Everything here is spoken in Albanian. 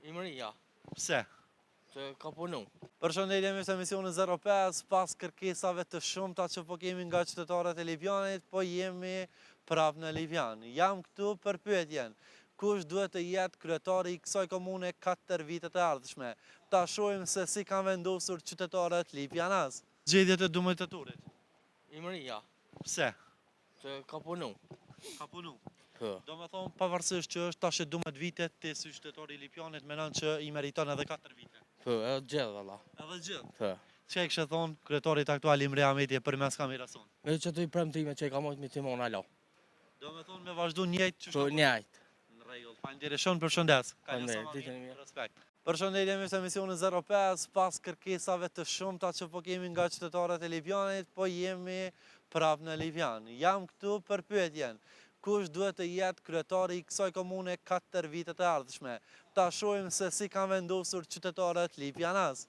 Imëria, Pse? që ka punu. Përshëndetje me emisionin 05, pas kërkesave të shumta që po kemi nga qytetarët e Livjanit, po jemi prap në Livjan. Jam këtu për pyetjen. Kush duhet të jetë kryetari i kësaj komune 4 vitet e ardhshme? Ta shohim se si kanë vendosur qytetarët livjanas. Zgjedhjet e Dumëtaturit. Imëria, Pse? që ka punu. Ka punu. Po. Do me thonë pavarësisht që është tash 12 vite, ti si qytetari i Livjanit menon që i meriton edhe 4 vite. Po, edhe gjithë, valla. Edhe gjithë. Po. Çka i kishte thonë kryetarit aktual Imre Ahmeti për mes kamerason? Me që të i premtime që i ka mojtë me timon alo. Do me thonë me vazhdu njëjtë që Po, njajtë. Në rregull. Faleminderit, përshëndes. Faleminderit, ditën e mirë. Respekt. Përshëndetje me emisionin 05, pas kërkesave të shumta që po kemi nga qytetarët e Livjanit, po jemi prap në Livjan. Jam këtu për pyetjen. Kush duhet të jetë kryetari i kësaj komune 4 vitet e ardhshme? Ta shohim se si kanë vendosur qytetarët livjanas.